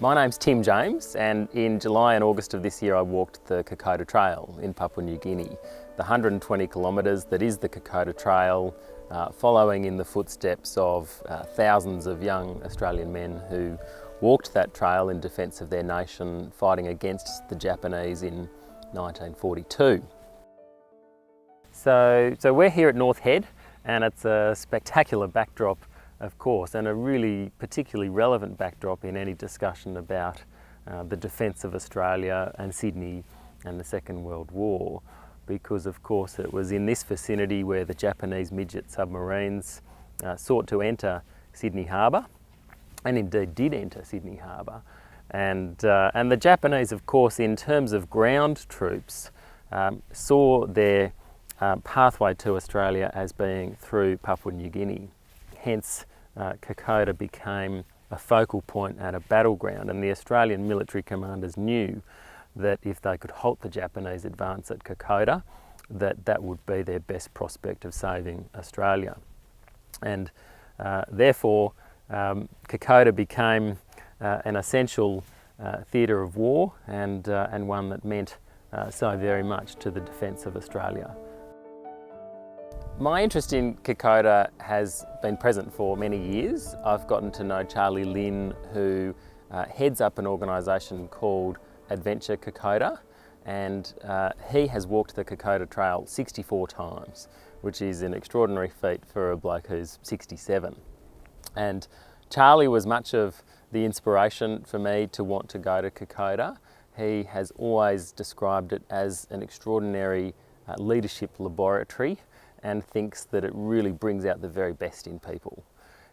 My name's Tim James, and in July and August of this year I walked the Kokoda Trail in Papua New Guinea. The 120 kilometres that is the Kokoda Trail, following in the footsteps of thousands of young Australian men who walked that trail in defence of their nation, fighting against the Japanese in 1942. So we're here at North Head, and it's a spectacular backdrop, of course, and a really particularly relevant backdrop in any discussion about the defence of Australia and Sydney and the Second World War, because of course it was in this vicinity where the Japanese midget submarines sought to enter Sydney Harbour, and indeed did enter Sydney Harbour. And the Japanese, of course, in terms of ground troops, saw their pathway to Australia as being through Papua New Guinea. Hence, Kokoda became a focal point and a battleground, and the Australian military commanders knew that if they could halt the Japanese advance at Kokoda, that would be their best prospect of saving Australia. And therefore, Kokoda became an essential theatre of war, and one that meant so very much to the defence of Australia. My interest in Kokoda has been present for many years. I've gotten to know Charlie Lynn, who heads up an organisation called Adventure Kokoda, and he has walked the Kokoda Trail 64 times, which is an extraordinary feat for a bloke who's 67. And Charlie was much of the inspiration for me to want to go to Kokoda. He has always described it as an extraordinary leadership laboratory, and thinks that it really brings out the very best in people.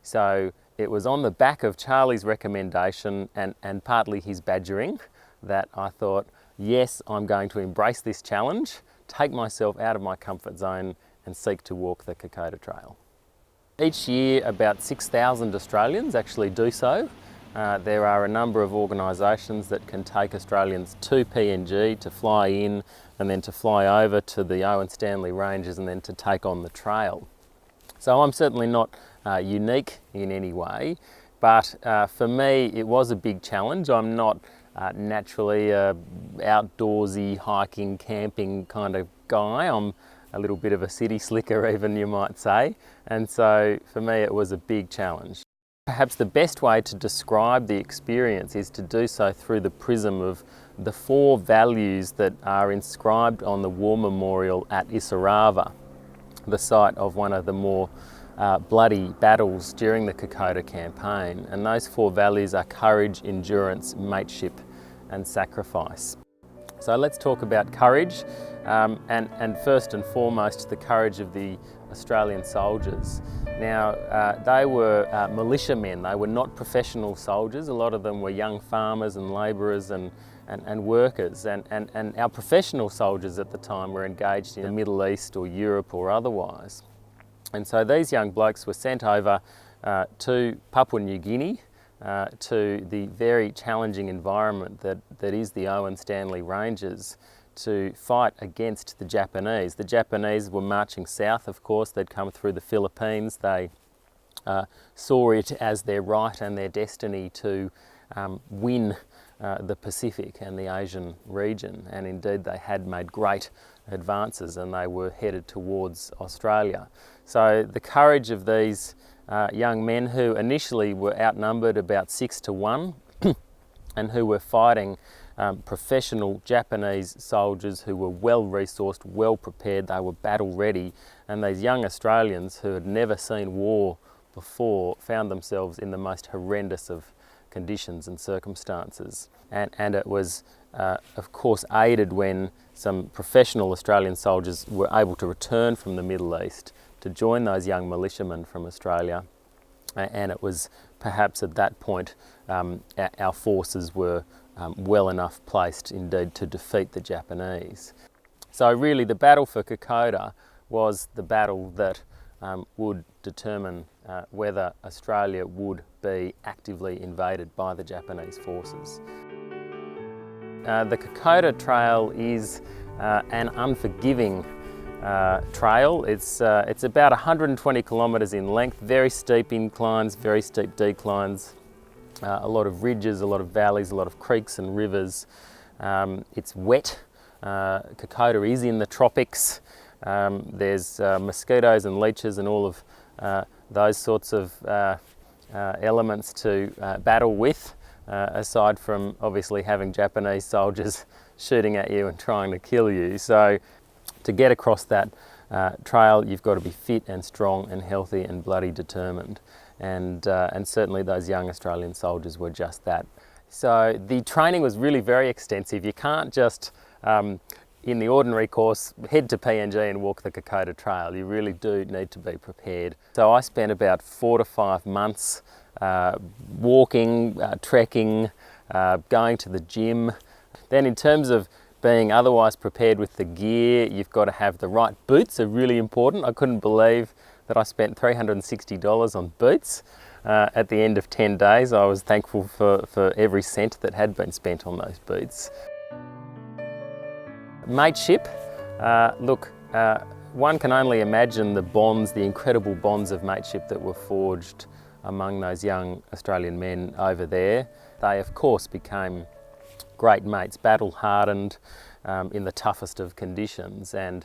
So it was on the back of Charlie's recommendation and partly his badgering that I thought, yes, I'm going to embrace this challenge, take myself out of my comfort zone and seek to walk the Kokoda Trail. Each year about 6,000 Australians actually do so. There are a number of organisations that can take Australians to PNG to fly in and then to fly over to the Owen Stanley Ranges and then to take on the trail. So I'm certainly not unique in any way, but for me it was a big challenge. I'm not naturally a outdoorsy, hiking, camping kind of guy. I'm a little bit of a city slicker even, you might say, and so for me it was a big challenge. Perhaps the best way to describe the experience is to do so through the prism of the 4 values that are inscribed on the war memorial at Isurava, the site of one of the more bloody battles during the Kokoda campaign. And those 4 values are courage, endurance, mateship and sacrifice. So let's talk about courage, and first and foremost the courage of the Australian soldiers. Now, they were militiamen. They were not professional soldiers. A lot of them were young farmers and labourers and workers, and our professional soldiers at the time were engaged in the Middle East or Europe or otherwise. And so these young blokes were sent over to Papua New Guinea, to the very challenging environment that is the Owen Stanley Ranges, to fight against the Japanese. The Japanese were marching south, of course. They'd come through the Philippines. They saw it as their right and their destiny to win the Pacific and the Asian region, and indeed they had made great advances and they were headed towards Australia. So the courage of these young men, who initially were outnumbered about 6 to 1 and who were fighting professional Japanese soldiers who were well resourced, well prepared, they were battle ready, and these young Australians who had never seen war before found themselves in the most horrendous of conditions and circumstances. And it was of course aided when some professional Australian soldiers were able to return from the Middle East to join those young militiamen from Australia, and it was perhaps at that point our forces were well enough placed indeed to defeat the Japanese. So really the battle for Kokoda was the battle that would determine whether Australia would be actively invaded by the Japanese forces. The Kokoda Trail is an unforgiving trail. It's about 120 kilometres in length, very steep inclines, very steep declines. a lot of ridges, a lot of valleys, a lot of creeks and rivers. It's wet. Kokoda is in the tropics. There's mosquitoes and leeches and all of those sorts of elements to battle with, aside from obviously having Japanese soldiers shooting at you and trying to kill you. So to get across that trail, you've got to be fit and strong and healthy and bloody determined. And certainly those young Australian soldiers were just that. So the training was really very extensive. You can't just, in the ordinary course, head to PNG and walk the Kokoda Trail. You really do need to be prepared. So I spent about 4 to 5 months walking, trekking, going to the gym. Then in terms of being otherwise prepared with the gear, you've got to have the right boots, are really important. I couldn't believe that I spent $360 on boots. At the end of 10 days, I was thankful for every cent that had been spent on those boots. Mateship, look, one can only imagine the bonds, the incredible bonds of mateship that were forged among those young Australian men over there. They of course became great mates, battle-hardened in the toughest of conditions, and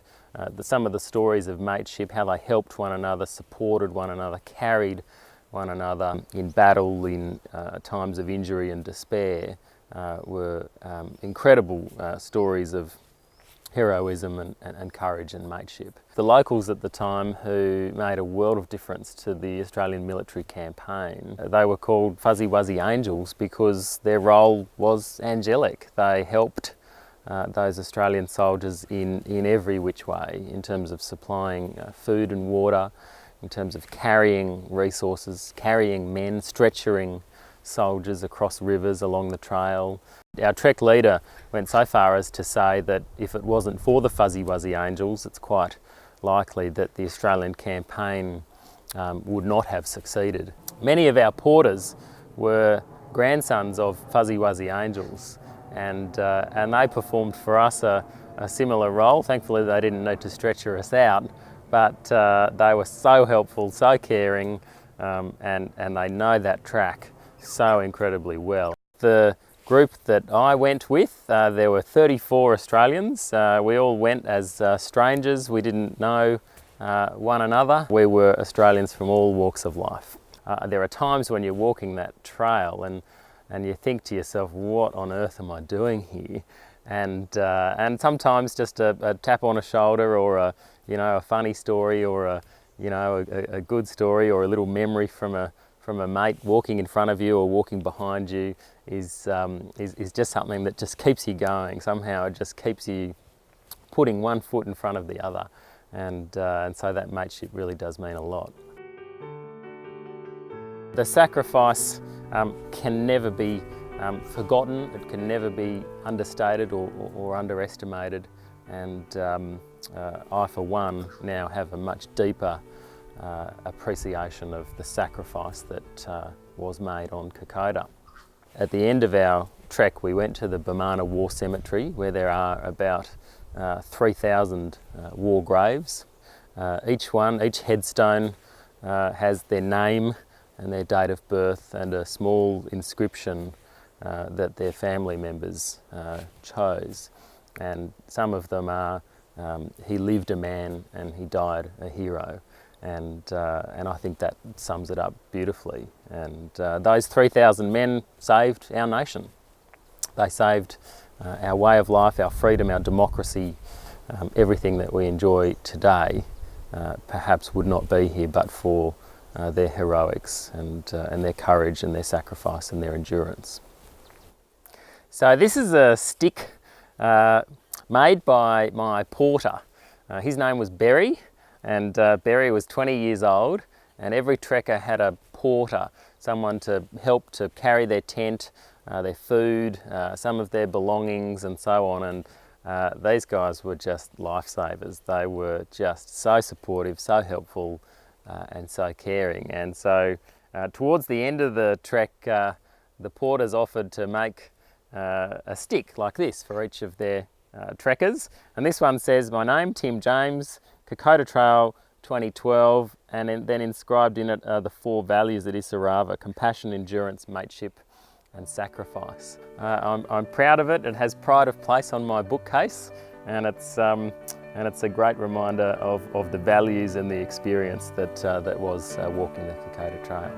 some of the stories of mateship, how they helped one another, supported one another, carried one another in battle, in times of injury and despair, were incredible stories of heroism and courage and mateship. The locals at the time, who made a world of difference to the Australian military campaign, they were called Fuzzy Wuzzy Angels because their role was angelic. They helped those Australian soldiers in every which way, in terms of supplying food and water, in terms of carrying resources, carrying men, stretchering soldiers across rivers along the trail. Our trek leader went so far as to say that if it wasn't for the Fuzzy Wuzzy Angels, it's quite likely that the Australian campaign would not have succeeded. Many of our porters were grandsons of Fuzzy Wuzzy Angels, and they performed for us a similar role. Thankfully they didn't need to stretcher us out, but they were so helpful, so caring, and they know that track so incredibly well. The group that I went with, there were 34 Australians. We all went as strangers. We didn't know one another. We were Australians from all walks of life. There are times when you're walking that trail and you think to yourself, what on earth am I doing here? And sometimes just a tap on a shoulder, or a funny story, or a good story, or a little memory from a mate walking in front of you or walking behind you is just something that just keeps you going. Somehow it just keeps you putting one foot in front of the other, and so that mateship really does mean a lot. The sacrifice can never be forgotten. It can never be understated or underestimated, and I for one now have a much deeper appreciation of the sacrifice that was made on Kokoda. At the end of our trek, we went to the Bamana War Cemetery, where there are about 3,000 war graves. Each headstone has their name and their date of birth and a small inscription that their family members chose. And some of them are, he lived a man and he died a hero. And I think that sums it up beautifully. And those 3,000 men saved our nation. They saved our way of life, our freedom, our democracy, everything that we enjoy today perhaps would not be here but for their heroics and their courage and their sacrifice and their endurance. So this is a stick made by my porter. His name was Berry. And Berry was 20 years old, and every trekker had a porter, someone to help to carry their tent, their food, some of their belongings and so on. And these guys were just lifesavers. They were just so supportive, so helpful, and so caring. And so towards the end of the trek, the porters offered to make a stick like this for each of their trekkers. And this one says, "My name, Tim James, Kokoda Trail 2012, and then inscribed in it are the 4 values at Isurava: compassion, endurance, mateship and sacrifice. I'm proud of it. It has pride of place on my bookcase, and it's a great reminder of the values and the experience that was walking the Kokoda Trail.